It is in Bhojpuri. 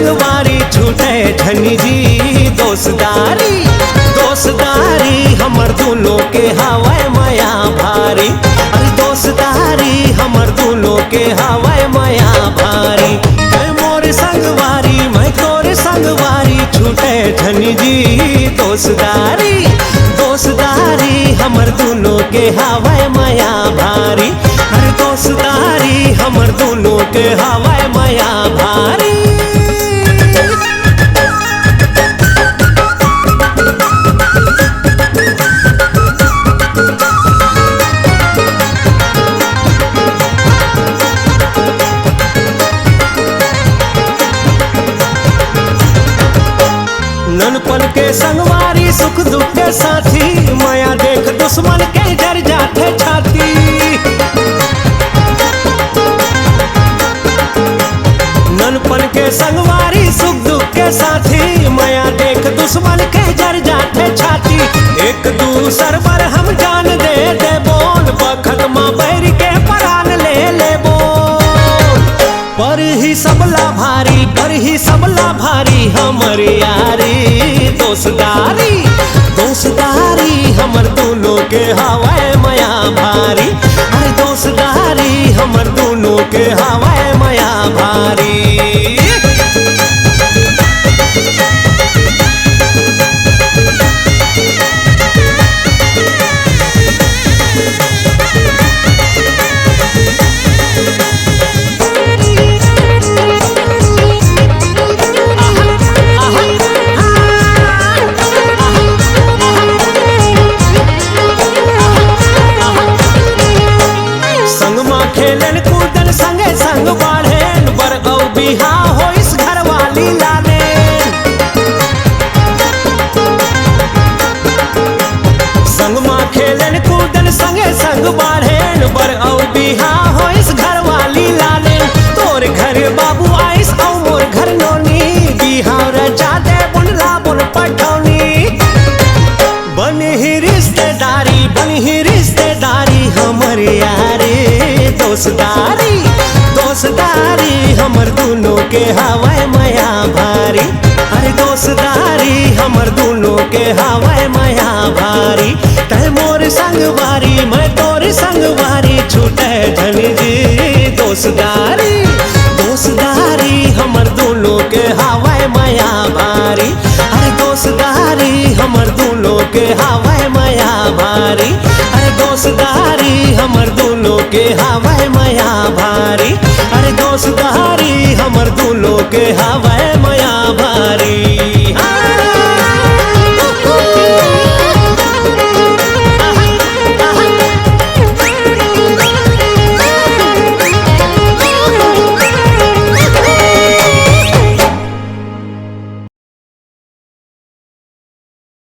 संगवारी छूटे धनी जी दोस्तारी दोस्तारी हमर दोनों के हवाए माया भारी। अरे दोस्तारी हमर दोनों के हवाए माया भारी। मैं मोर संगवारी मैं तोर संगवारी छूटे धनी जी दोस्तारी दोस्तारी हमर दोनों के हवाए माया भारी। अरे दोस्तारी हमर दोनों के हवाए माया भारी। ननपन के संगवारी सुख दुख के साथी माया देख दुश्मन के डर जाते छाती। ननपन के संगवारी सुख दुख के साथी माया देख दुश्मन के डर जाते छाती। एक दूसर पर हम जान दे दे बोल बखत माँ बैर के परान ले ले बोल। पर ही सबला भारी पर ही सबला भारी हमर यारी दोस्तारी दोस्तारी हमर दोनों के हवाए माया भारी। अरे दोस्तारी हमर दोनों के हवाए माया भारी। खेलन कूदन संगे संग बाढ़ेन बर औ बिहा हो इस घर वाली लालेन। संग माँ खेलन कूदन संगे संग बाढ़ेन बर औ बिहा हो इस घर वाली लालेन। तोर घर बाबू आइस औ मोर घर नोनी बिहा रचा दे बुनला बुन पटौनी। बन ही रिश्तेदारी हमर यारी दोस्तारी दोस्तारी हमर दोनों के हवाए माया भारी। अरे दोस्तारी हमर दोनों के हवाए माया भारी। तै मोर संगवारी मैं तोर संगवारी छूटे धनी जी दोस्तारी दोस्तारी हमर दोनों के हवाए माया भारी। अरे दोस्तारी हमर दोनों के हवाए माया भारी। अरे दोस्तारी हमर दोनों के हवाए माया भारी। अरे दोस्तारी हमर दोनों के हवाए